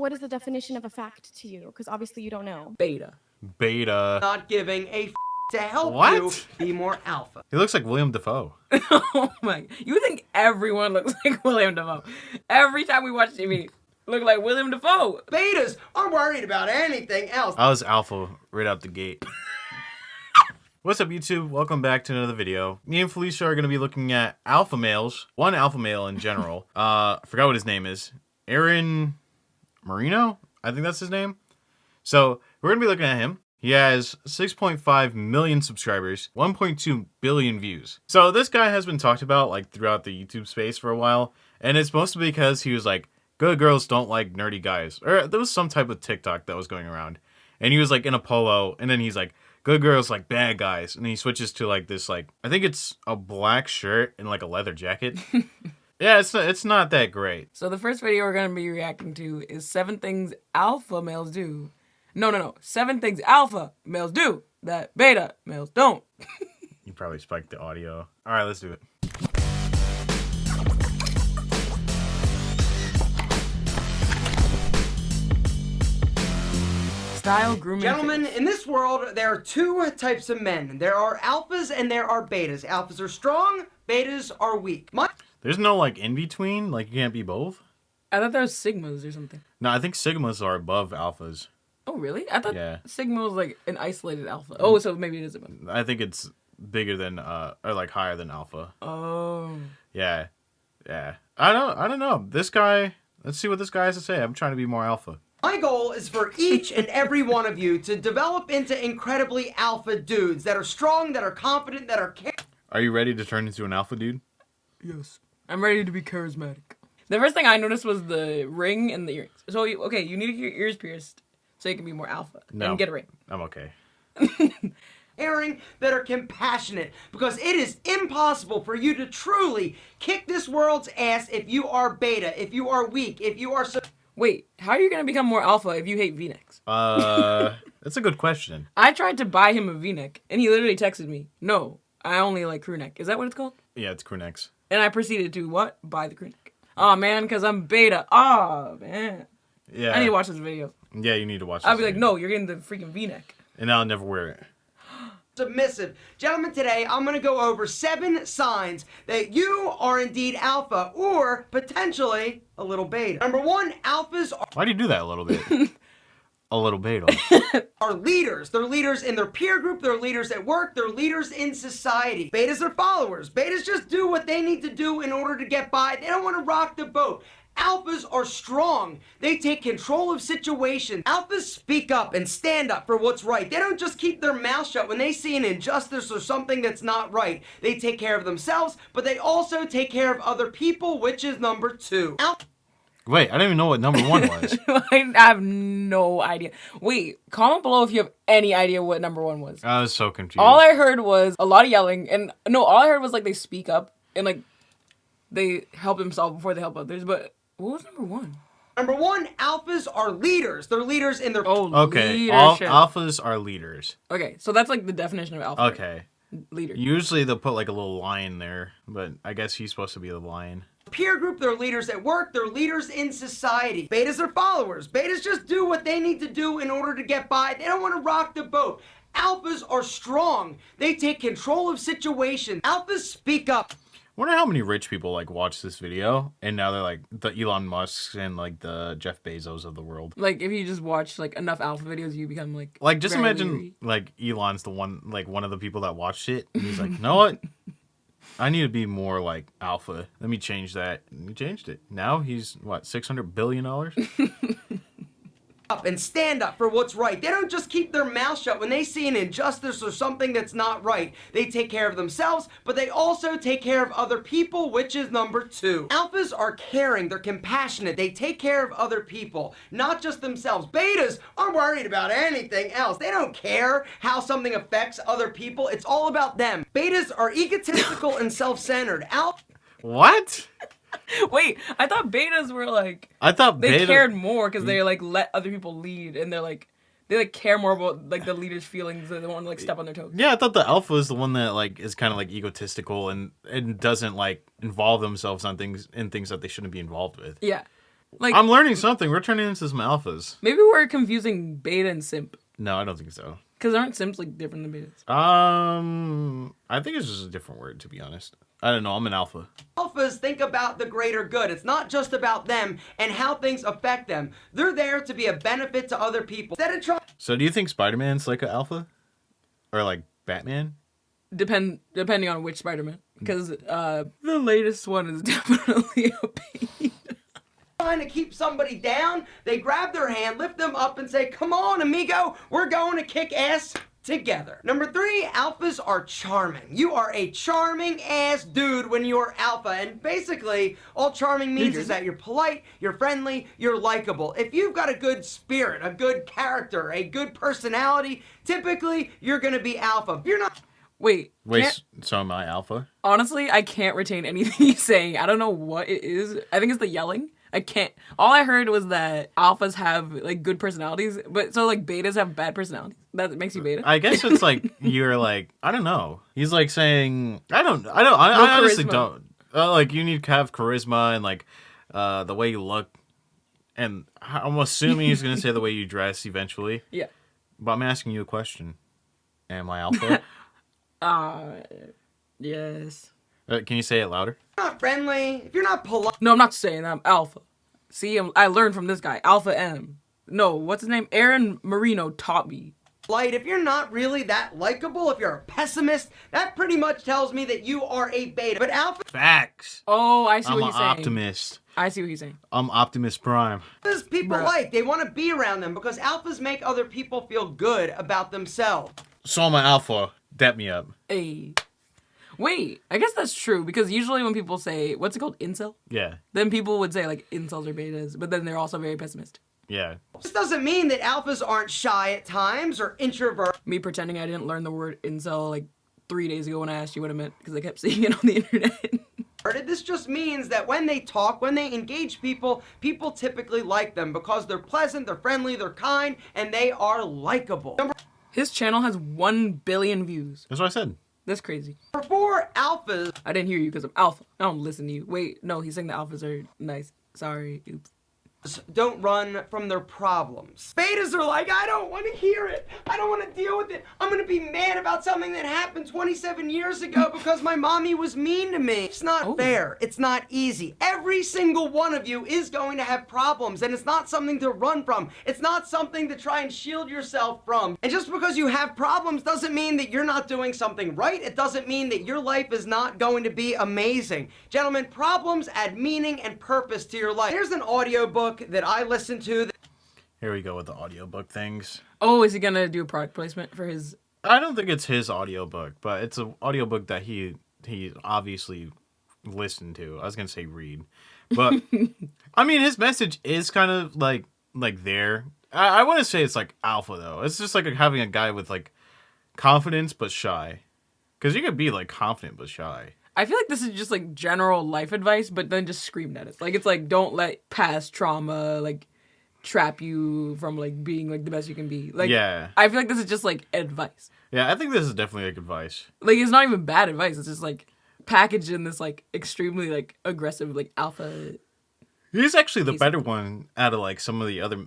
what is the definition of a fact to you? Because obviously you don't know. Beta. Beta. Not giving a to help What? you be more alpha. He looks like William Dafoe. Oh my! You think everyone looks like William Dafoe? Every time we watch TV, look like William Dafoe. Betas aren't worried about anything else. I was alpha right out the gate. What's up, YouTube? Welcome back to another video. Me and Felicia are going to be looking at alpha males. One alpha male in general. Forgot what his name is. Aaron Marino? I think that's his name. So, we're going to be looking at him. He has 6.5 million subscribers, 1.2 billion views. So this guy has been talked about like throughout the YouTube space for a while, and it's mostly because he was like, good girls don't like nerdy guys. Or there was some type of TikTok that was going around. And he was like in a polo, and then he's like, good girls like bad guys. And he switches to like this, like, I think it's a black shirt and like a leather jacket. Yeah, it's not that great. So the first video we're going to be reacting to is 7 things alpha males do. No. 7 things alpha males do that beta males don't. You probably spiked the audio. All right, let's do it. Style, grooming. Gentlemen, fitness. in this world, there are 2 types of men. There are alphas and there are betas. Alphas are strong, betas are weak. There's no like in between, like you can't be both. I thought there was sigmas or something. No, I think sigmas are above alphas. Oh, really? I thought Yeah. sigma was like an isolated alpha. Oh, so maybe it is a sigma. I think it's bigger than or like higher than alpha. Oh. Yeah. I don't know. This guy, let's see what this guy has to say. I'm trying to be more alpha. My goal is for each and every one of you to develop into incredibly alpha dudes that are strong, that are confident, that are Are you ready to turn into an alpha dude? Yes. I'm ready to be charismatic. The first thing I noticed was the ring and the earrings. So, you need to get your ears pierced so you can be more alpha. No. And get a ring. I'm okay. caring, that are compassionate, because it is impossible for you to truly kick this world's ass if you are beta, if you are weak, if you are Wait, how are you going to become more alpha if you hate V-necks? That's a good question. I tried to buy him a V-neck, and he literally texted me, no, I only like crew neck. Is that what it's called? Yeah, it's crew necks. And I proceeded to, what? Buy the crew neck. Oh, man, because I'm beta. Oh, man. Yeah. I need to watch this video. Yeah, you need to watch this I'll be like, video. no, you're getting the freaking V-neck. And I'll never wear it. submissive. Gentlemen, today I'm going to go over 7 signs that you are indeed alpha or potentially a little beta. Number 1, alphas Why do you do that a little bit? A little beta. are leaders. They're leaders in their peer group, they're leaders at work, they're leaders in society. Betas are followers. Betas just do what they need to do in order to get by. They don't want to rock the boat. Alphas are strong. They take control of situations. Alphas speak up and stand up for what's right. They don't just keep their mouth shut when they see an injustice or something that's not right. They take care of themselves, but they also take care of other people, which is number 2. Wait, I don't even know what number 1 was. I have no idea. Wait, comment below if you have any idea what number 1 was. I was so confused. All I heard was a lot of yelling, and no, all I heard was like they speak up and like they help themselves before they help others. But what was number 1? Number 1, alphas are leaders. They're leaders in their... Okay, all leadership. alphas are leaders. Okay, so that's like the definition of alpha. Okay. Leader. Usually they'll put like a little lion there, but I guess he's supposed to be the lion. peer group, they're leaders at work, they're leaders in society. Betas are followers. Betas just do what they need to do in order to get by. They don't want to rock the boat. Alphas are strong. They take control of situations. Alphas speak up. I wonder how many rich people like watch this video and now they're like the Elon Musks and like the Jeff Bezos of the world. Like if you just watch like enough alpha videos, you become like just very imagine leery. like Elon's the one of the people that watched it and he's like, you know what? I need to be more like alpha. Let me change that. And he changed it. Now he's what, $600 billion? Up and stand up for what's right. They don't just keep their mouth shut when they see an injustice or something that's not right. They take care of themselves, but they also take care of other people, which is number 2. Alphas are caring, they're compassionate, they take care of other people, not just themselves. Betas aren't worried about anything else. They don't care how something affects other people. It's all about them. Betas are egotistical and self-centered. What? Wait, I thought betas were like I thought they beta cared more because they like let other people lead and they like care more about like the leader's feelings. They don't want to like step on their toes. Yeah, I thought the alpha is the one that like is kind of like egotistical and doesn't like involve themselves on things that they shouldn't be involved with. Yeah. Like, I'm learning something. We're turning into some alphas. maybe we're confusing beta and simp. No, I don't think so. Because aren't simps like different than betas? I think it's just a different word, to be honest. I don't know. I'm an alpha. Alphas think about the greater good. It's not just about them and how things affect them. They're there to be a benefit to other people. Instead of trying So do you think Spider-Man's like an alpha? Or like Batman? Depending on which Spider-Man. Because the latest one is definitely a beta. to keep somebody down, they grab their hand, lift them up, and say, "Come on, amigo, we're going to kick ass together." Number 3, alphas are charming. You are a charming ass dude when you're alpha, and basically all charming means is that you're polite, you're friendly, you're likable. If you've got a good spirit, a good character, a good personality, typically you're gonna be alpha. If you're not Wait, So am I alpha? honestly, I can't retain anything he's saying. I don't know what it is. I think it's the yelling. I can't. All I heard was that alphas have like good personalities, but so like betas have bad personalities. That makes you beta. I guess it's like you're like, I don't know. He's like saying, I honestly charisma. don't. Like you need to have charisma and like the way you look, and I'm assuming he's gonna say the way you dress eventually. Yeah. But I'm asking you a question. Am I alpha? Yes. Can you say it louder? friendly, if you're not polite, No, I'm not saying that. I'm alpha. See, I learned from this guy, Alpha M. No, what's his name? Aaron Marino taught me. if you're not really that likable, if you're a pessimist, that pretty much tells me that you are a beta. But alphas Facts. Oh, I see I'm what an he's saying. optimist. I see what he's saying. I'm Optimus Prime. people Bruh. like. They want to be around them because alphas make other people feel good about themselves. So I'm an alpha. Dap me up. Hey. Wait, I guess that's true because usually when people say, what's it called? Incel? Yeah. Then people would say like incels are betas, but then they're also very pessimistic. Yeah. This doesn't mean that alphas aren't shy at times or introverted. Me pretending I didn't learn the word incel like 3 days ago when I asked you what it meant because I kept seeing it on the internet. This just means that when they talk, when they engage people, people typically like them because they're pleasant, they're friendly, they're kind, and they are likable. His channel has 1 billion views. That's what I said. That's crazy. Number 4, alphas I didn't hear you because I'm alpha. I don't listen to you. Wait, no, he's saying the alphas are nice. Sorry. Oops. don't run from their problems. Betas are like, I don't want to hear it. I don't want to deal with it. I'm going to be mad about something that happened 27 years ago because my mommy was mean to me. It's not fair. It's not easy. Every single one of you is going to have problems, and it's not something to run from. It's not something to try and shield yourself from. And just because you have problems doesn't mean that you're not doing something right. It doesn't mean that your life is not going to be amazing. Gentlemen, problems add meaning and purpose to your life. Here's an audiobook that I listened to. Here we go with the audiobook things. Oh, is he gonna do a product placement for his? I don't think it's his audiobook, but it's an audiobook that he obviously listened to. I was gonna say read. But I mean his message is kind of like there. I wouldn't say it's like alpha though. It's just like having a guy with like confidence but shy. Because you could be like confident but shy. I feel like this is just like general life advice, but then just screamed at us. Like it's like don't let past trauma like trap you from like being like the best you can be. Like Yeah. I feel like this is just like advice. Yeah, I think this is definitely like advice. Like it's not even bad advice. It's just like packaged in this like extremely like aggressive like alpha. He's actually the better one out of like some of the other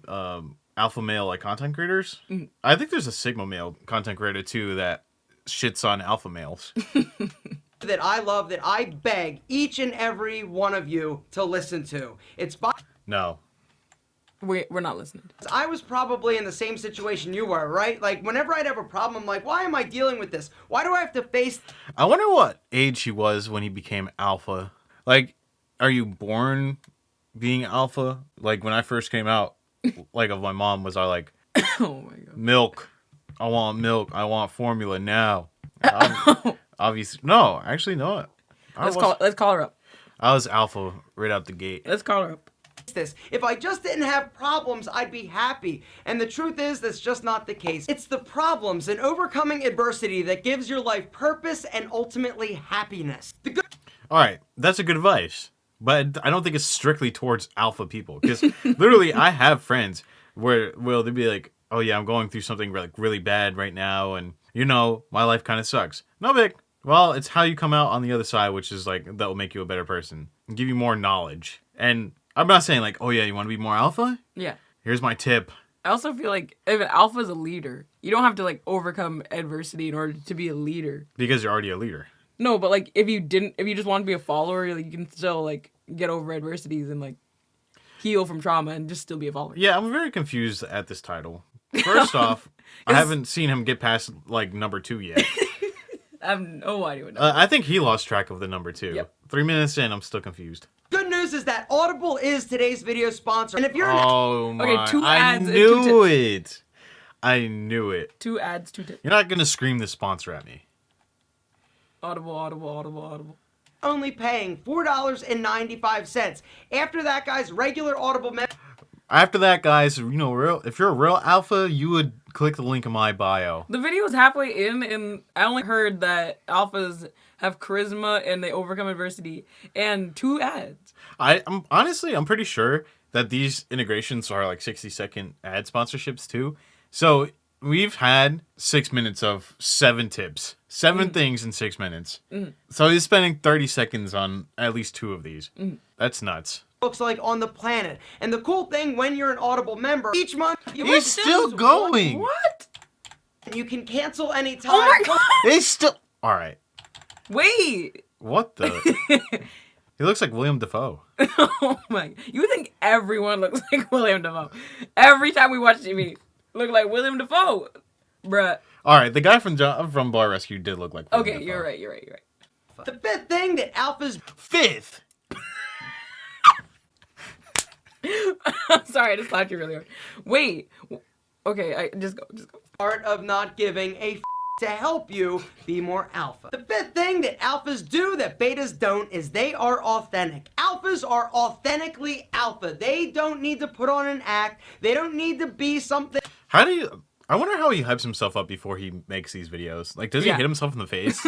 alpha male like content creators. I think there's a sigma male content creator too that shits on alpha males. That I love, that I beg each and every one of you to listen to. It's by... No. We're not listening. I was probably in the same situation you were, right? Like, whenever I'd have a problem, I'm like, why am I dealing with this? Why do I have to face... I wonder what age he was when he became alpha. Like, are you born being alpha? Like, when I first came out, like, of my mom, was I like, Oh my god. milk. I want milk. I want formula now. Obviously, no. Actually, no. Let's call her up. I was alpha right out the gate. Let's call her up. this. If I just didn't have problems, I'd be happy. And the truth is, that's just not the case. It's the problems and overcoming adversity that gives your life purpose and ultimately happiness. The good... All right, that's a good advice. But I don't think it's strictly towards alpha people. Because literally, I have friends where they'll be like, oh yeah, I'm going through something like really bad right now. And, you know, my life kind of sucks. No big. Well, it's how you come out on the other side, which is like, that will make you a better person and give you more knowledge. And I'm not saying like, oh yeah, you want to be more alpha? Yeah. Here's my tip. I also feel like if an alpha is a leader, you don't have to like overcome adversity in order to be a leader. Because you're already a leader. No, but like if you just want to be a follower, like you can still like get over adversities and like heal from trauma and just still be a follower. Yeah, I'm very confused at this title. First off, I haven't seen him get past like number 2 yet. I have no idea what. I think he lost track of the number 2. Yep. 3 minutes in, I'm still confused. Good news is that Audible is today's video sponsor. And if you're Oh my! Okay, 2 I ads and 2 knew it. I knew it. 2 ads, 2 tips. You're not gonna scream the sponsor at me. Audible, Audible, Audible, Audible. only paying $4.95. After that, guys, regular Audible member. After that, guys, you know, if you're a real alpha, you would click the link in my bio. The video was halfway in, and I only heard that alphas have charisma and they overcome adversity, and 2 ads. I'm honestly, I'm pretty sure that these integrations are like 60-second ad sponsorships too. So we've had 6 minutes of 7 tips, 7 things in 6 minutes. So he's spending 30 seconds on at least 2 of these. That's nuts. Looks like on the planet. And the cool thing, when you're an Audible member, each month you He's still going. What? You can cancel anytime. Oh my god! He's still all right. Wait! What the? He looks like William Dafoe. Oh my! You think everyone looks like William Dafoe? Every time we watch TV, look like William Dafoe, bruh. All right, the guy from Bar Rescue did look like William Okay, Dafoe. you're right. You're right. You're right. The fifth thing that alphas 5th. I'm sorry, I just slapped you really hard. Wait. Okay, I just go. art of not giving a to help you be more alpha. The fifth thing that alphas do that betas don't is they are authentic. Alphas are authentically alpha. They don't need to put on an act. They don't need to be something. How do you? I wonder how he hypes himself up before he makes these videos. Like, does he Yeah. hit himself in the face?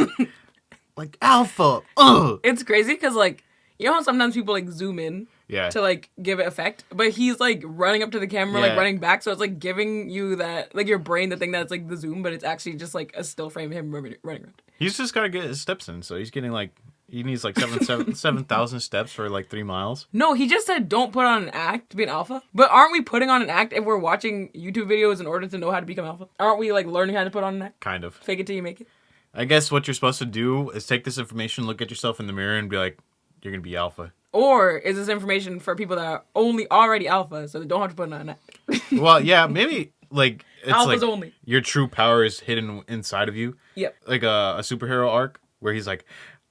Like alpha. Ugh. It's crazy because like you know how sometimes people like zoom in Yeah. to like give it effect, but he's like running up to the camera, like Yeah. running back, so it's like giving you that like your brain the thing that's like the zoom, but it's actually just like a still frame of him running around. He's just gotta get his steps in, so he's getting like he needs like 7,000 steps for like 3 miles. No, he just said don't put on an act to be an alpha. But aren't we putting on an act if we're watching YouTube videos in order to know how to become alpha? Aren't we like learning how to put on an act? Kind of. Fake it till you make it. I guess what you're supposed to do is take this information, look at yourself in the mirror, and be like, you're gonna be alpha. Or is this information for people that are already alpha, so they don't have to put on an act? Well, yeah, maybe like it's Alphas like only. your true power is hidden inside of you. Yep. Like a superhero arc where he's like,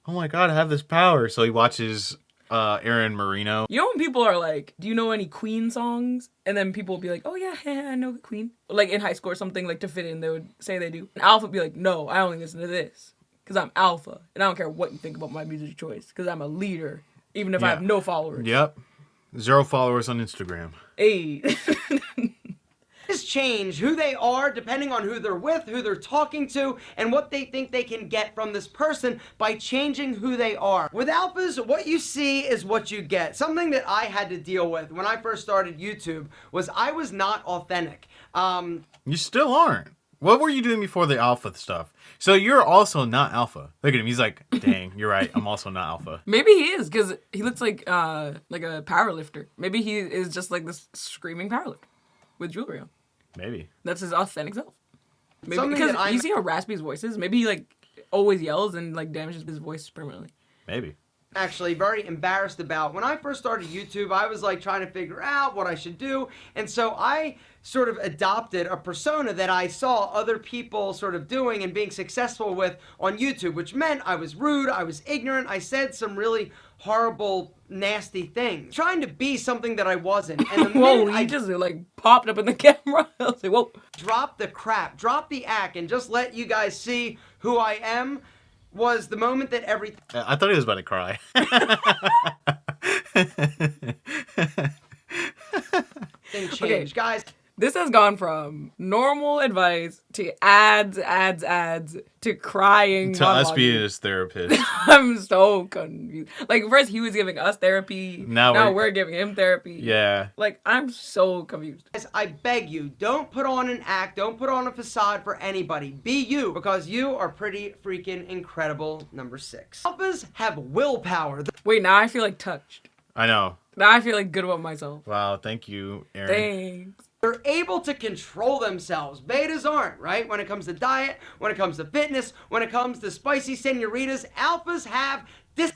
oh my god, I have this power. So he watches Aaron Marino. You know when people are like, do you know any Queen songs? And then people will be like, oh yeah, I know Queen. Like in high school or something, like to fit in, they would say they do. And alpha would be like, no, I only listen to this. Because I'm alpha. And I don't care what you think about my music choice. Because I'm a leader. Even if I have no followers. Yep. 0 followers on Instagram. Hey. Change who they are depending on who they're with, who they're talking to, and what they think they can get from this person by changing who they are. With alphas, what you see is what you get. Something that I had to deal with when I first started YouTube was I was not authentic. You still aren't. What were you doing before the alpha stuff? So you're also not alpha. Look at him. He's like, dang, you're right. I'm also not alpha. Maybe he is, because he looks like a power lifter. Maybe he is just like this screaming power lifter with jewelry on. Maybe. That's his authentic self. Maybe Something because that you see how raspy his voice is. Maybe he like always yells and like damages his voice permanently. Maybe. Actually very embarrassed about. When I first started YouTube, I was like trying to figure out what I should do, and so I sort of adopted a persona that I saw other people sort of doing and being successful with on YouTube, which meant I was rude, I was ignorant, I said some really horrible, nasty things, trying to be something that I wasn't. And the Whoa, minute he I just like popped up in the camera. I was like, whoa. drop the crap, drop the act, and just let you guys see who I am, was the moment that everything I thought he was about to cry. changed. Okay. Guys, This has gone from normal advice to ads to crying. To us monologuing. being his therapist. I'm so confused. Like first he was giving us therapy. Now we're giving him therapy. Yeah. Like I'm so confused. I beg you, don't put on an act, don't put on a facade for anybody. Be you, because you are pretty freaking incredible. Number 6. Alphas have willpower. Wait, now I feel like touched. I know. Now I feel like good about myself. Wow, thank you, Aaron. Thanks. They're able to control themselves. Betas aren't, right? When it comes to diet, when it comes to fitness, when it comes to spicy senoritas, alphas have this.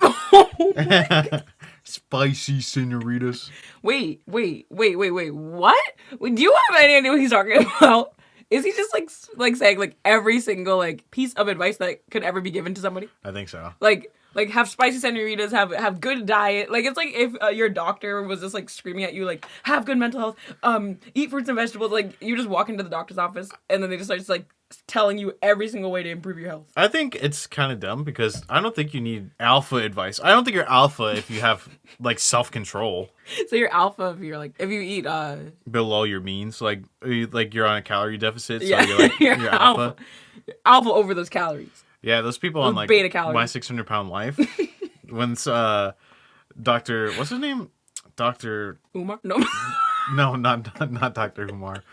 Spicy senoritas. Wait. What? Do you have any idea what he's talking about? Is he just like saying like every single like piece of advice that could ever be given to somebody? I think so. Like have spicy senoritas, have good diet. Like it's like if your doctor was just like screaming at you like have good mental health, eat fruits and vegetables. Like you just walk into the doctor's office and then they just start like telling you every single way to improve your health. I think it's kind of dumb because I don't think you need alpha advice. I don't think you're alpha if you have like self-control. So you're alpha if you're like if you eat below your means, like you're on a calorie deficit, so yeah, you're like you're alpha. Alpha over those calories. Yeah, those people on like beta calories. My 600-pound life. When Dr. What's his name? Dr. Umar? No. No, not Dr. Umar.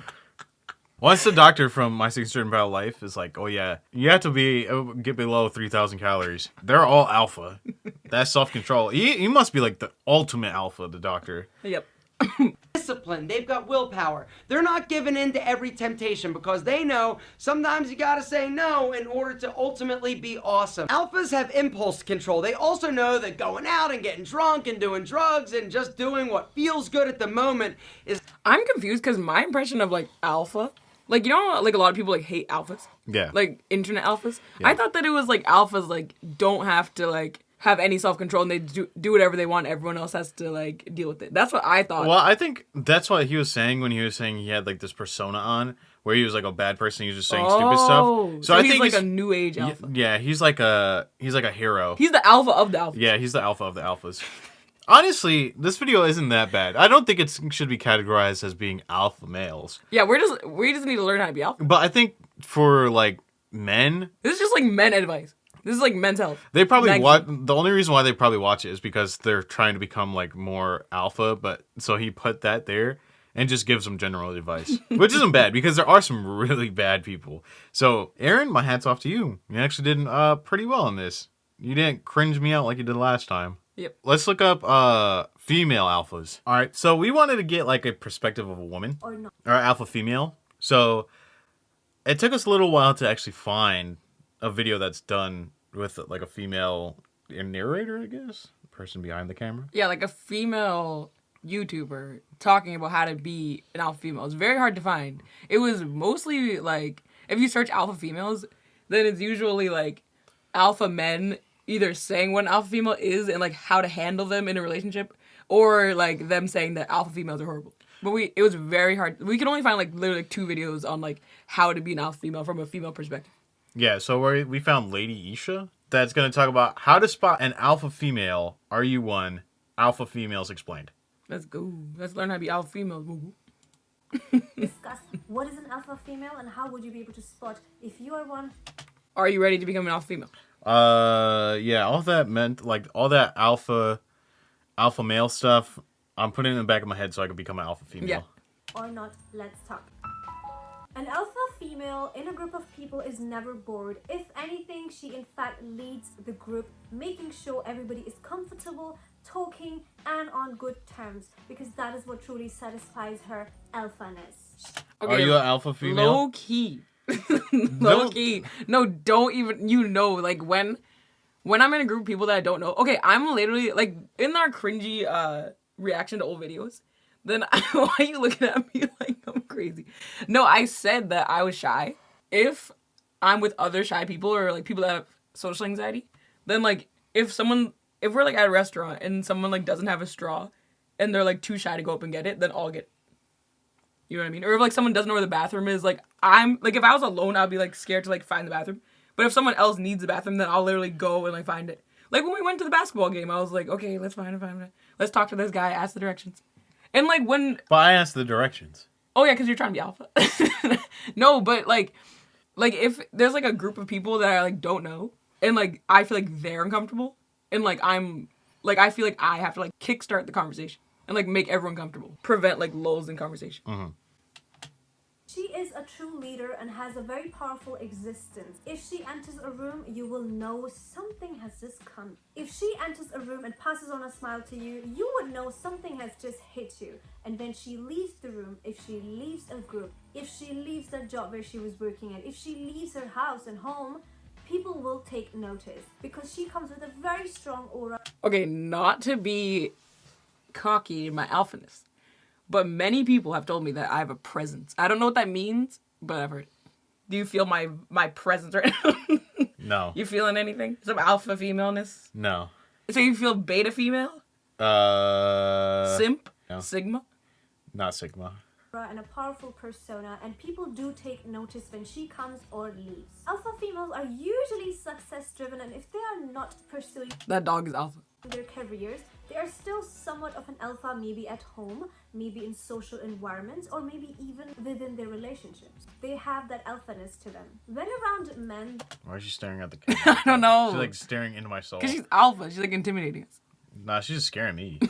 Once the doctor from My 600-Pound Life is like, oh yeah, you have to get below 3,000 calories. They're all alpha. That's self-control. He must be like the ultimate alpha, the doctor. Yep. Discipline. They've got willpower. They're not giving in to every temptation because they know sometimes you gotta say no in order to ultimately be awesome. Alphas have impulse control. They also know that going out and getting drunk and doing drugs and just doing what feels good at the moment is... I'm confused because my impression of like alpha, like you know, like a lot of people like hate alphas. Yeah. Like internet alphas. Yeah. I thought that it was like alphas like don't have to like have any self-control and they do whatever they want. Everyone else has to like deal with it. That's what I thought. Well, I think that's what he was saying when he was saying he had like this persona on where he was like a bad person. He was just saying stupid stuff. So I he's think like a new age alpha. Yeah, he's like a hero. He's the alpha of the alphas. Yeah, he's the alpha of the alphas. Honestly, this video isn't that bad. I don't think it should be categorized as being alpha males. Yeah, we just need to learn how to be alpha. But I think for like men, This is just like men advice. This is like men's health. they probably Magazine. watch. The only reason why they probably watch it is because they're trying to become like more alpha. But so he put that there and just gives them general advice, which isn't bad because there are some really bad people. So Aaron, my hat's off to you. You actually did pretty well in this. You didn't cringe me out like you did last time. Yep. Let's look up female alphas. All right, so we wanted to get like a perspective of a woman Or not. or alpha female. So it took us a little while to actually find a video that's done with like a female narrator, I guess, person behind the camera. Yeah, like a female YouTuber talking about how to be an alpha female. It's very hard to find. It was mostly like if you search alpha females, then it's usually like alpha men either saying what an alpha female is and like how to handle them in a relationship, or like them saying that alpha females are horrible. But it was very hard. We could only find like literally like 2 videos on like how to be an alpha female from a female perspective. Yeah, so we found Lady Esha that's going to talk about how to spot an alpha female. Are you one? Alpha females explained. Let's go. Let's learn how to be alpha females. Woo-woo. Discuss what is an alpha female and how would you be able to spot if you are one. Are you ready to become an alpha female? Yeah, all that meant like all that alpha male stuff. I'm putting it in the back of my head so I can become an alpha female. Yeah. Or not, let's talk. An alpha female in a group of people is never bored. If anything, she in fact leads the group, making sure everybody is comfortable, talking, and on good terms, because that is what truly satisfies her alphaness. Okay, Are you an alpha female? Low key. Low key. No, don't even, like when I'm in a group of people that I don't know. Okay, I'm literally, like, in our cringy reaction to old videos, then why are you looking at me like I'm crazy? No, I said that I was shy. If I'm with other shy people or, like, people that have social anxiety, then, like, if we're, like, at a restaurant and someone, like, doesn't have a straw and they're, like, too shy to go up and get it, then I'll get it. You know what I mean? Or if, like, someone doesn't know where the bathroom is, like, if I was alone, I'd be, like, scared to, like, find the bathroom. But if someone else needs the bathroom, then I'll literally go and, like, find it. Like, when we went to the basketball game, I was like, okay, let's find it. Let's talk to this guy, ask the directions. And, like, when... But I asked the directions. Oh, yeah, because you're trying to be alpha. No, but, like, if there's, like, a group of people that I, like, don't know, and, like, I feel like they're uncomfortable, and, like, I feel like I have to, like, kickstart the conversation and, like, make everyone comfortable. Prevent, like, lulls in conversation. Mm-hmm. She is a true leader and has a very powerful existence. If she enters a room, you will know something has just come. If she enters a room and passes on a smile to you, you would know something has just hit you. And when she leaves the room, if she leaves a group, if she leaves the job where she was working at, if she leaves her house and home, people will take notice because she comes with a very strong aura. Okay, not to be cocky in my alphaness, but many people have told me that I have a presence. I don't know what that means, but I've heard it. Do you feel my presence right now? No. You feeling anything? Some alpha femaleness? No. So you feel beta female? Simp? no. Sigma? Not Sigma. And a powerful persona, and people do take notice when she comes or leaves. Alpha females are usually success driven, and if they are not pursuing That dog is alpha. their careers, they are still somewhat of an alpha, maybe at home, maybe in social environments, or maybe even within their relationships. They have that alphaness to them. When around men, Why is she staring at the camera? I don't know. She's like staring into my soul. Because she's alpha. She's like intimidating us. Nah, she's just scaring me.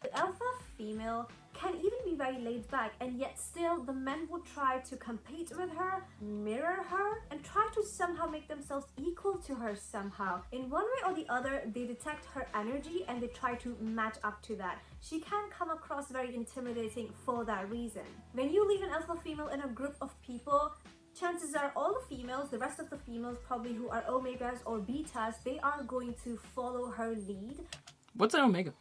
the alpha female can even be very laid back, and yet still the men would try to compete with her, mirror her, and try to somehow make themselves equal to her somehow. In one way or the other, they detect her energy and they try to match up to that. She can come across very intimidating for that reason. When you leave an alpha female in a group of people, chances are all the females, the rest of the females probably who are omegas or betas, they are going to follow her lead. What's an omega?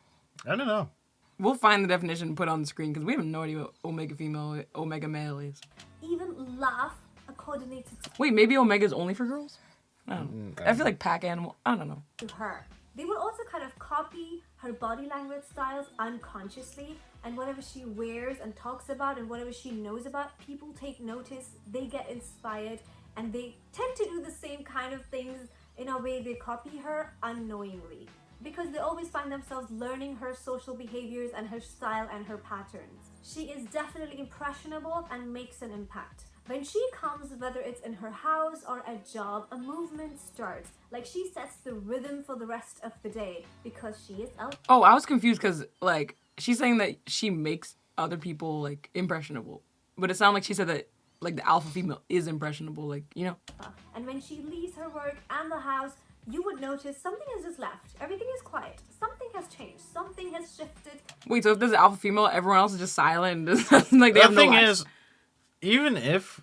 I don't know. We'll find the definition and put it on the screen because we have no idea what omega female, omega male is. Even laugh coordinated Wait, maybe omega is only for girls? I don't know. I feel like pack animal. I don't know. to her. They will also kind of copy her body language styles unconsciously, and whatever she wears and talks about and whatever she knows about, people take notice, they get inspired, and they tend to do the same kind of things in a way. They copy her unknowingly because they always find themselves learning her social behaviors and her style and her patterns. She is definitely impressionable and makes an impact. When she comes, whether it's in her house or a job, a movement starts. Like, she sets the rhythm for the rest of the day because she is alpha. Oh, I was confused because, like, she's saying that she makes other people, like, impressionable. But it sounded like she said that, like, the alpha female is impressionable, like, you know? And when she leaves her work and the house, you would notice something has just left. Everything is quiet. Something has changed. Something has shifted. Wait, so if there's an alpha female, everyone else is just silent and just, like, they The have no thing life? is, even if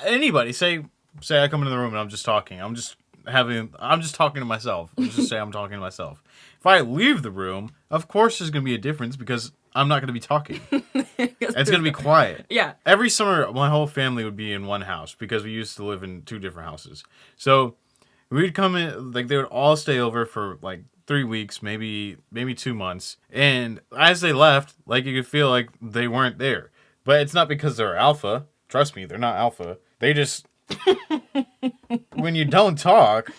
anybody say I come into the room and I'm just talking, I'm just talking to myself. Let's just say I'm talking to myself. If I leave the room, of course there's gonna be a difference because I'm not gonna be talking. It's gonna be quiet. Yeah. Every summer, my whole family would be in one house because we used to live in two different houses. So we'd come in, like, they would all stay over for like 3 weeks, maybe 2 months. And as they left, like, you could feel like they weren't there. But it's not because they're alpha. Trust me, they're not alpha. They just, when you don't talk,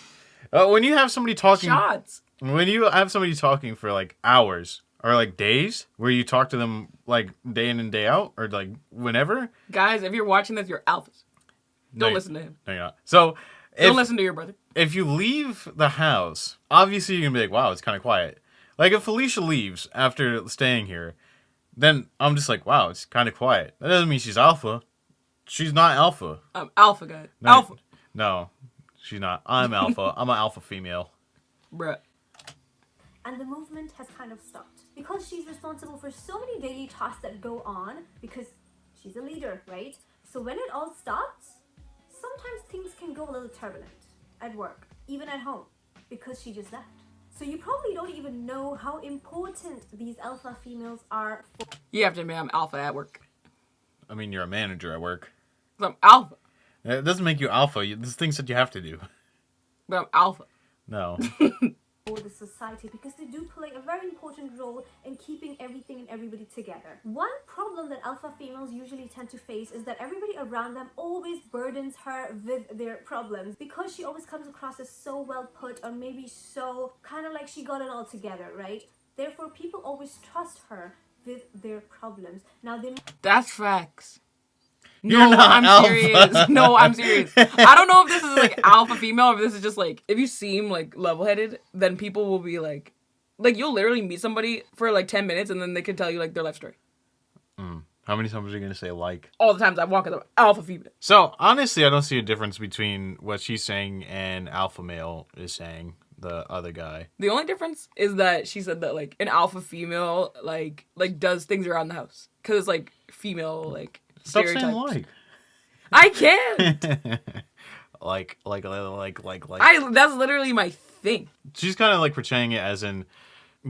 when you have somebody talking, Shots. when you have somebody talking for like hours or like days, where you talk to them like day in and day out, or like whenever. Guys, if you're watching this, you're alphas. Don't listen to him. No, you're not. So Don't listen to your brother. if you leave the house, obviously you're gonna be like, wow, it's kind of quiet. Like, if Philicia leaves after staying here, then I'm just like, wow, it's kind of quiet. That doesn't mean she's alpha. She's not alpha. Alpha guy. No, Alpha. No, she's not. I'm alpha. I'm an alpha female. Bruh. And the movement has kind of stopped because she's responsible for so many daily tasks that go on because she's a leader, right? So when it all stops, sometimes things can go a little turbulent at work, even at home, because she just left. So you probably don't even know how important these alpha females are for. You have to admit I'm alpha at work. I mean, you're a manager at work. 'Cause I'm alpha. It doesn't make you alpha. There's things that you have to do. But I'm alpha. No. The society, because they do play a very important role in keeping everything and everybody together. One problem that alpha females usually tend to face is that everybody around them always burdens her with their problems because she always comes across as so well put, or maybe so kind of like she got it all together, right? Therefore, people always trust her with their problems. Now, they That's facts. You're No, not I'm alpha. serious. No, I'm serious. I don't know if this is like alpha female or if this is just like, if you seem like level-headed, then people will be like you'll literally meet somebody for like 10 minutes and then they can tell you like their life story. How How many times are you gonna say like? All the times I walk as an alpha female. So honestly, I don't see a difference between what she's saying and alpha male is saying. The other guy. The only difference is that she said that like an alpha female like does things around the house because it's like female like Stop stereotypes. saying like. I can't. like. That's literally my thing. She's kind of like portraying it as in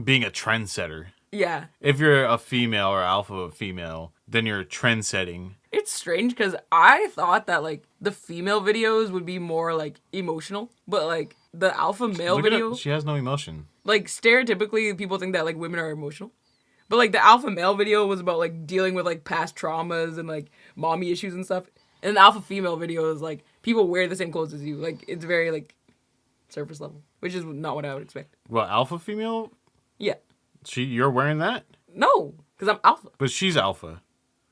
being a trendsetter. Yeah. If you're a female or alpha female, then you're trend setting. It's strange because I thought that like the female videos would be more like emotional, but like the alpha male Look at video, her. She has no emotion. like stereotypically people think that like women are emotional, but like the alpha male video was about like dealing with like past traumas and like mommy issues and stuff, and the alpha female video is like people wear the same clothes as you, like it's very like surface level, which is not what I would expect. Well, alpha female? Yeah. You're wearing that? No, because I'm alpha, But she's alpha.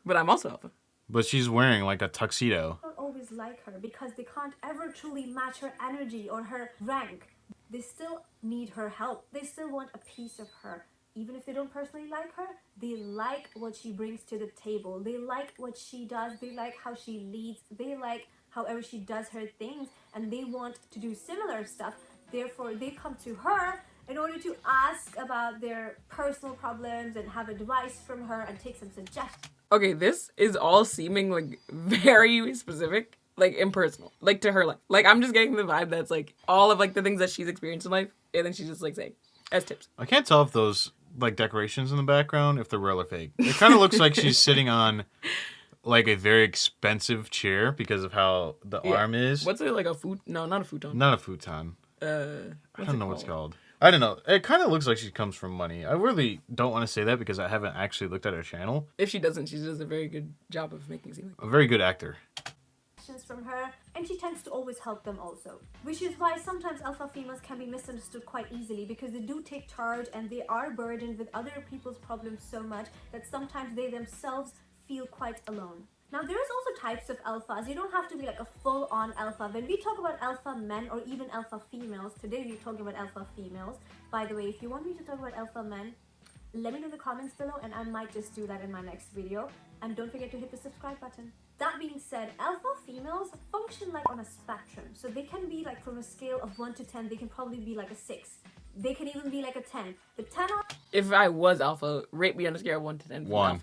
but I'm also alpha. But she's wearing like a tuxedo. Don't always like her because they can't ever truly match her energy or her rank. They still need her help. They still want a piece of her. Even if they don't personally like her, they like what she brings to the table. They like what she does. They like how she leads. They like however she does her things, and they want to do similar stuff. Therefore, they come to her in order to ask about their personal problems and have advice from her and take some suggestions. Okay, this is all seeming like very specific, like impersonal, like to her life. Like I'm just getting the vibe that's like all of like the things that she's experienced in life, and then she's just like saying as tips. I can't tell if those like decorations in the background, if they're real or fake. It kind of looks like she's sitting on like a very expensive chair because of how the arm is. What's it like a food? No, not a futon. Not a futon. I What's don't it know what's called? called. I don't know. It kind of looks like she comes from money. I really don't want to say that because I haven't actually looked at her channel. If she doesn't, she does a very good job of making it seem like. A very good actor. From her, and she tends to always help them also, which is why sometimes alpha females can be misunderstood quite easily because they do take charge and they are burdened with other people's problems so much that sometimes they themselves feel quite alone. Now there's also types of alphas. You don't have to be like a full-on alpha. When we talk about alpha men or even alpha females, today we're talking about alpha females. By the way, if you want me to talk about alpha men, let me know in the comments below and I might just do that in my next video. And don't forget to hit the subscribe button. That being said, alpha females function like on a spectrum. So they can be like from a scale of 1 to 10, they can probably be like a 6. They can even be like a 10. The 10 on... If I was alpha, rate me on a scale of 1 to 10. 1.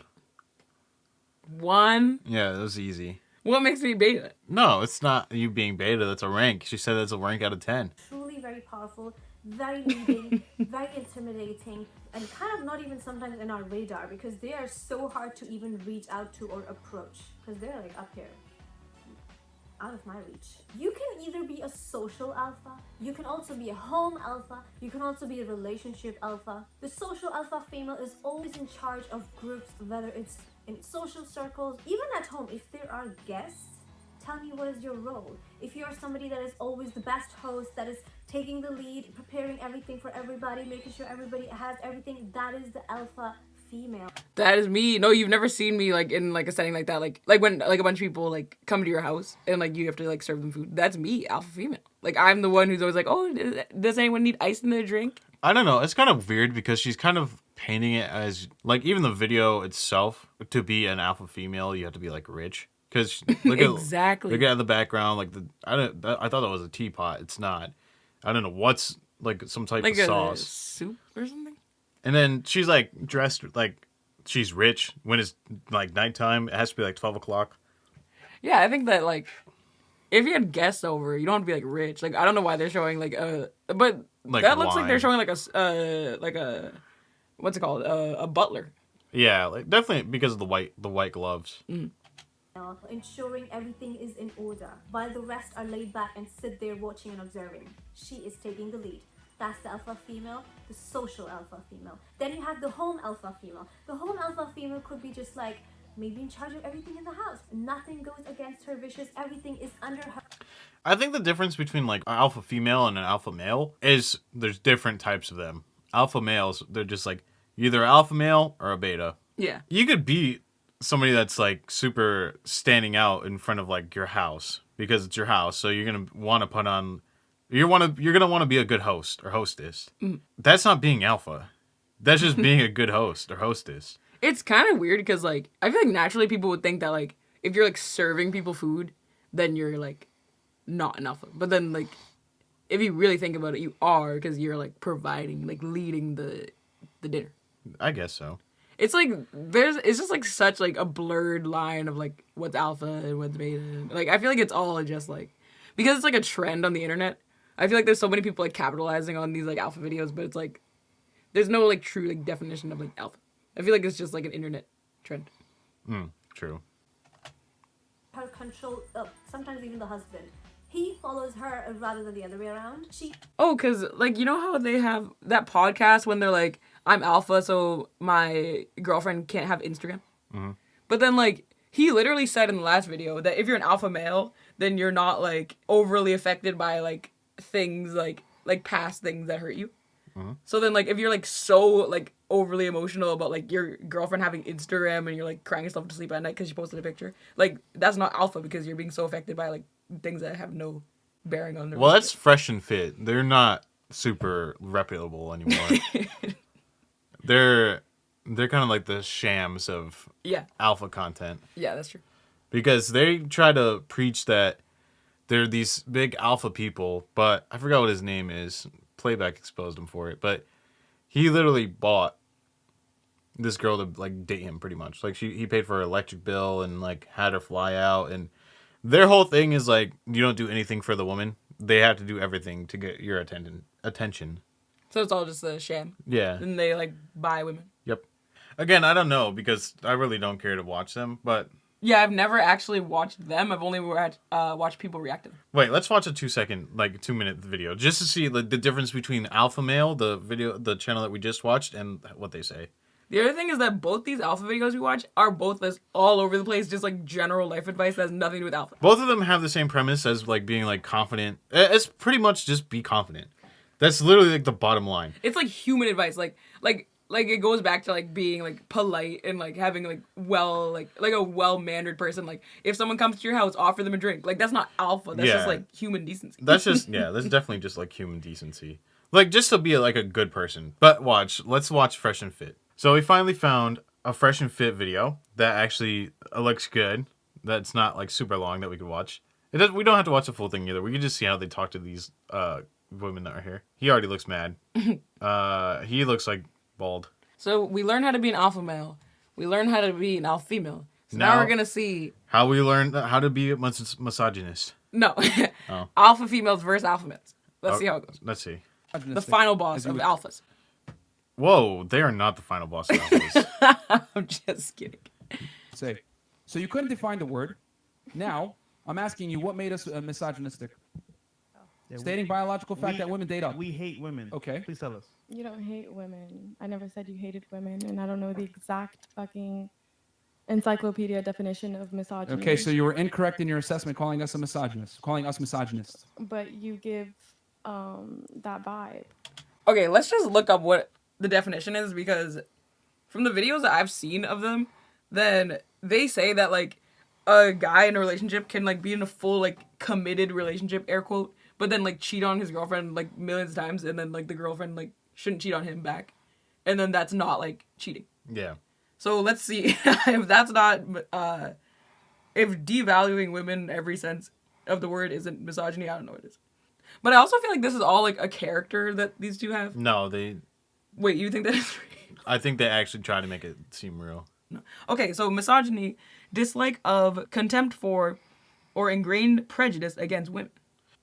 1? Yeah, that was easy. What makes me beta? No, it's not you being beta. That's a rank. She said that's a rank out of 10. Truly very powerful, very leading, very intimidating, and kind of not even sometimes in our radar because they are so hard to even reach out to or approach because they're like up here, out of my reach. You can either be a social alpha, you can also be a home alpha, you can also be a relationship alpha. The social alpha female is always in charge of groups, whether it's in social circles, even at home. If there are guests, tell me what is your role. If you're somebody that is always the best host, that is taking the lead, preparing everything for everybody, making sure everybody has everything, that is the alpha female. That is me. No, you've never seen me like in like a setting like that. Like when like a bunch of people like come to your house and like you have to like serve them food. That's me, alpha female. Like I'm the one who's always like, oh, does anyone need ice in their drink? I don't know. It's kind of weird because she's kind of painting it as like even the video itself, to be an alpha female, you have to be like rich. Because look at Exactly. Look at the background, like I thought that was a teapot. It's not. I don't know what's like some type Like of a sauce. soup or something. And then she's like dressed like she's rich when it's like nighttime. It has to be like 12 o'clock. Yeah, I think that like if you had guests over, you don't have to be like rich. Like I don't know why they're showing like but Like that looks like wine. they're showing like a what's it called, a butler. Yeah, like definitely because of the white gloves. Ensuring everything is in order while the rest are laid back and sit there watching and observing. She is taking the lead. That's the alpha female, the social alpha female. Then you have the home alpha female. The home alpha female could be just like maybe in charge of everything in the house. Nothing goes against her wishes. Everything is under her. I think the difference between like an alpha female and an alpha male is there's different types of them. Alpha males, they're just like either alpha male or a beta. Yeah. You could be somebody that's like super standing out in front of like your house because it's your house, so you're gonna want to put on you're gonna want to be a good host or hostess. That's not being alpha. That's just being a good host or hostess. It's kind of weird because, like, I feel like naturally people would think that, like, if you're, like, serving people food, then you're, like, not an alpha. But then, like, if you really think about it, you are because you're, like, providing, like, leading the dinner. I guess so. It's, like, it's just, like, such, like, a blurred line of, like, what's alpha and what's beta. Like, I feel like it's all just, like, because it's, like, a trend on the internet, I feel like there's so many people, like, capitalizing on these, like, alpha videos, but it's, like, there's no, like, true, like, definition of, like, alpha. I feel like it's just, like, an internet trend. True. Her control, sometimes even the husband. He follows her rather than the other way around. Oh, because, like, you know how they have that podcast when they're like, I'm alpha, so my girlfriend can't have Instagram? Mm-hmm. But then, like, he literally said in the last video that if you're an alpha male, then you're not, like, overly affected by, like, things, like past things that hurt you. Mm-hmm. So then, like, if you're, like, so, like, overly emotional about, like, your girlfriend having Instagram and you're, like, crying yourself to sleep at night because she posted a picture, like, that's not alpha because you're being so affected by, like, things that have no bearing on their Well, that's Fresh and Fit. They're not super reputable anymore. They're kind of like the shams of alpha content. Yeah, that's true. Because they try to preach that they're these big alpha people, but I forgot what his name is. Playback exposed him for it, but he literally bought this girl to, like, date him pretty much. Like, he paid for her electric bill and, like, had her fly out, and their whole thing is, like, you don't do anything for the woman. They have to do everything to get your attention. So it's all just a sham. Yeah. And they, like, buy women. Yep. Again, I don't know because I really don't care to watch them, but... Yeah, I've never actually watched them. I've only watched people react to them. Wait, let's watch a 2-minute video just to see, like, the difference between Alpha Male, the channel that we just watched, and what they say. The other thing is that both these alpha videos we watch are both this all over the place, just like general life advice that has nothing to do with alpha. Both of them have the same premise as, like, being, like, confident. It's pretty much just be confident. That's literally, like, the bottom line. It's like human advice, like it goes back to, like, being, like, polite and, like, having, like, a well-mannered person. Like, if someone comes to your house, offer them a drink. Like, that's not alpha. That's just, like, human decency. That's definitely just, like, human decency. Like, just to be, like, a good person. But let's watch Fresh and Fit. So we finally found a Fresh and Fit video that actually looks good. That's not, like, super long that we could watch. We don't have to watch the full thing either. We can just see how they talk to these women that are here. He already looks mad. He looks like bald. So we learn how to be an alpha male. We learn how to be an alpha female. So now we're gonna see how we learn how to be a misogynist. No, alpha females versus alpha males. Let's see how it goes. Let's see. The final boss of alphas. Whoa, they are not the final boss of alphas. I'm just kidding. Say, so you couldn't define the word. Now I'm asking you, what made us misogynistic? Yeah, stating biological fact that women date up. We hate women. Okay. Please tell us. You don't hate women. I never said you hated women, and I don't know the exact fucking encyclopedia definition of misogyny. Okay, so you were incorrect in your assessment, calling us misogynists. But you give that vibe. Okay, let's just look up what the definition is, because from the videos that I've seen of them, then they say that, like, a guy in a relationship can, like, be in a full, like, committed relationship, air quote, but then, like, cheat on his girlfriend, like, millions of times, and then, like, the girlfriend, like, shouldn't cheat on him back. And then that's not, like, cheating. Yeah. So let's see if that's not, if devaluing women in every sense of the word isn't misogyny, I don't know what it is. But I also feel like this is all, like, a character that these two have. No, they... Wait, you think that is real? I think they actually try to make it seem real. No. Okay, so misogyny, dislike of, contempt for, or ingrained prejudice against women.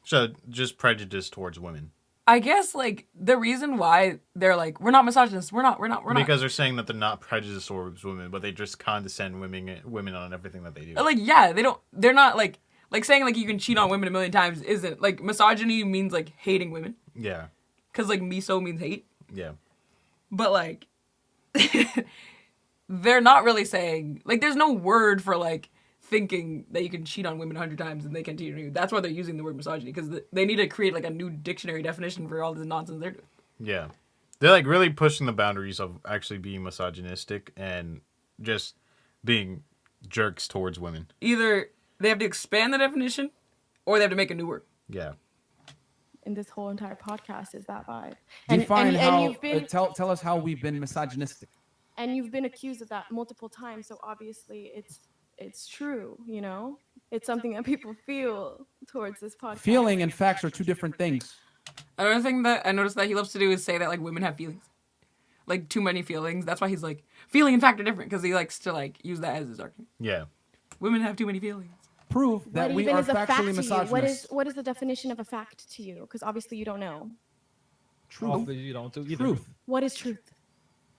So, just prejudice towards women. I guess, like, the reason why they're like, we're not misogynists, we're not. Because they're saying that they're not prejudiced towards women, but they just condescend women on everything that they do. Like, yeah, they're not, like saying, like, you can cheat on women a million times isn't, like, misogyny means, like, hating women. Yeah. Because, like, miso means hate. Yeah. But, like, they're not really saying, like, there's no word for, like, thinking that you can cheat on women 100 times and they can cheat on you. That's why they're using the word misogyny, because they need to create, like, a new dictionary definition for all this nonsense they're doing. Yeah. They're, like, really pushing the boundaries of actually being misogynistic and just being jerks towards women. Either they have to expand the definition or they have to make a new word. Yeah. And this whole entire podcast is that vibe. Define how. You've been... Tell us how we've been misogynistic. and you've been accused of that multiple times, so obviously it's true, you know? It's something that people feel towards this podcast. Feeling and facts are two different things. Another thing that I noticed that he loves to do is say that like women have feelings, like too many feelings. That's why he's like feeling and fact are different, because he likes to like use that as his argument. Yeah. Women have too many feelings. Prove that What we even are is a fact factually to you? misogynist. What is the definition of a fact to you? Because obviously you don't know. Truth. Obviously, you don't do either. Truth. What is truth?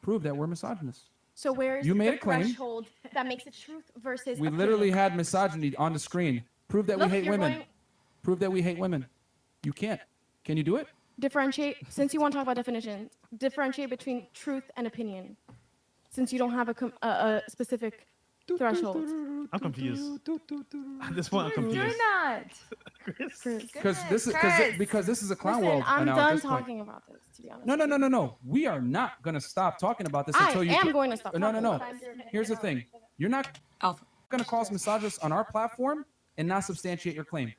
Prove that we're misogynists. So where is You made the a claim. threshold that makes it truth versus We opinion? literally had misogyny on the screen. Prove that Look, we hate you're women. going- Prove that we hate women. You can't. Can you do it? Differentiate, since you want to talk about definitions, differentiate between truth and opinion, since you don't have a specific threshold. I'm confused. At this point, I'm confused. You're not. Chris. Because this is a clown Listen, world. I'm now at done this point. talking about this, to be honest. No. We are not gonna stop talking about this I until you. am going to stop No. talking about this. Here's the thing. You're not Alpha. gonna call us misogynists on our platform and not substantiate your claim.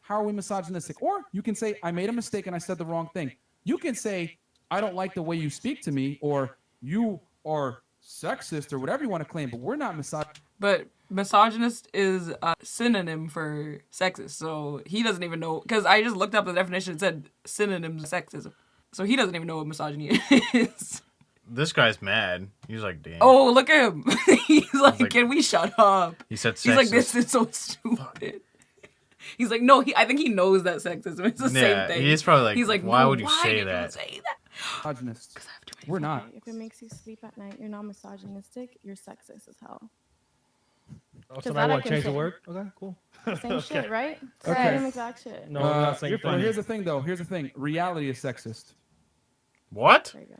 How are we misogynistic? Or you can say, I made a mistake and I said the wrong thing. You can say, I don't like the way you speak to me, or you are sexist, or whatever you want to claim, but we're not misogynist. But misogynist is a synonym for sexist, so he doesn't even know. Because I just looked up the definition. It said synonyms of sexism, so he doesn't even know what misogyny is. This guy's mad. He's like, damn. Oh, look at him. He's like, like- can we shut up? He said He's like, sexist. this is so stupid. He's like, no, I think he knows that sexism is the Yeah, same thing. he's probably like, he's like, why no, would you say did that? You say that? Misogynists. 'Cause I have too many We're not. If it makes you sleep at night, you're not misogynistic, you're sexist as hell. Oh, so that now I what? can Change the say. word? Okay, cool. Same shit, right? Okay. Same exact shit. No, I'm not saying Well, funny. here's the thing, though. Here's the thing. Reality is sexist. What? There you go.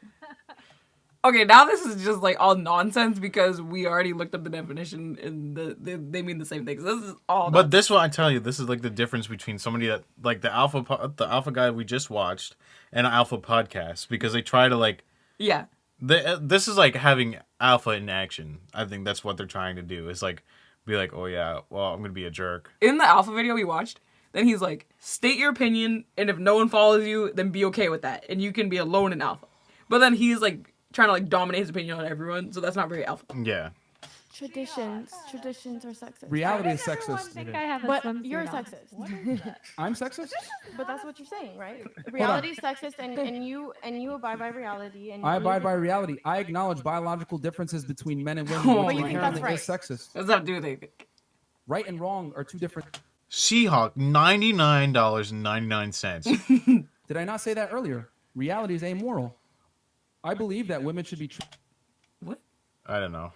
Okay, now this is just like all nonsense because we already looked up the definition and they mean the same thing. So this is all. But this one, I tell you, this is like the difference between somebody that like the alpha guy we just watched and an alpha podcast, because they try to like yeah. this is like having alpha in action. I think that's what they're trying to do. Is like be like, oh yeah, well I'm gonna be a jerk. In the alpha video we watched, then he's like, state your opinion, and if no one follows you, then be okay with that, and you can be alone in alpha. But then he's like trying to like dominate his opinion on everyone, so that's not very alpha. Yeah. Traditions are sexist. Reality is Everyone sexist. think I have a But swimsuit you're on. sexist. I'm sexist? But that's what you're saying, right? Reality is sexist, and you abide by reality. And I you abide live by it. reality. I acknowledge biological differences between men and women, But which you think inherently that's is sexist. That's not do they think. Right and wrong are two different. Seahawk, $99.99. Did I not say that earlier? Reality is amoral. I believe that women should be What? I don't know.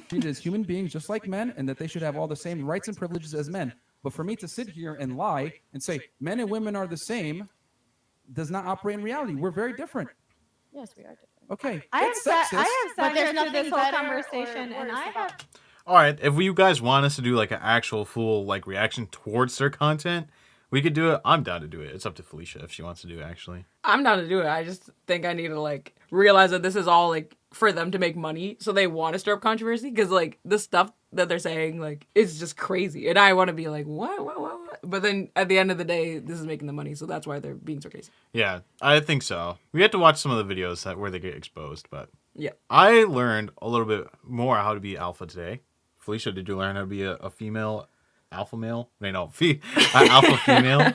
treated as human beings just like men, and that they should have all the same rights and privileges as men. But for me to sit here and lie and say men and women are the same does not operate in reality. We're very different. Yes, we are different. Okay. I have it's sat, sexist. I have But sat there's there through this nothing whole better or conversation, and worse I about- have. All right, if you guys want us to do like an actual full like reaction towards their content, we could do it. I'm down to do it. It's up to Felicia if she wants to do it, actually. I'm down to do it. I just think I need to like realize that this is all like for them to make money, so they want to stir up controversy because like the stuff that they're saying like it's just crazy, and I want to be like what? But then at the end of the day, this is making the money, so that's why they're being so crazy. Yeah, I think so. We have to watch some of the videos where they get exposed, but Yeah. I learned a little bit more how to be alpha today. Felicia, did you learn how to be a female alpha male? An alpha female?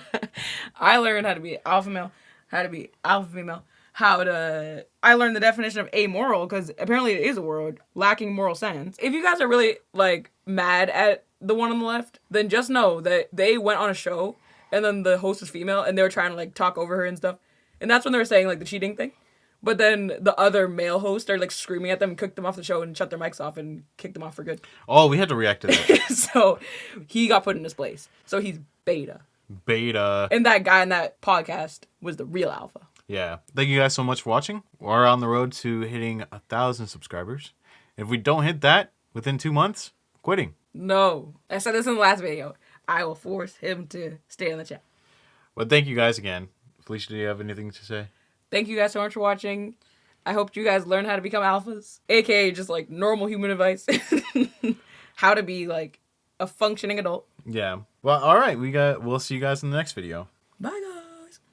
I learned how to be alpha male, how to be alpha female, I learned the definition of amoral because apparently it is a word lacking moral sense. If you guys are really like mad at the one on the left, then just know that they went on a show and then the host was female and they were trying to like talk over her and stuff. And that's when they were saying like the cheating thing. But then the other male hosts are like screaming at them and kicked them off the show and shut their mics off and kicked them off for good. Oh, we had to react to that. So he got put in his place. So he's beta. Beta. And that guy in that podcast was the real alpha. Yeah. Thank you guys so much for watching. We're on the road to hitting 1,000 subscribers. If we don't hit that within 2 months, quitting. No. I said this in the last video. I will force him to stay in the chat. But thank you guys again. Felicia, do you have anything to say? Thank you guys so much for watching. I hope you guys learn how to become alphas, aka just like normal human advice. How to be like a functioning adult. Yeah. Well, all right. We'll see you guys in the next video.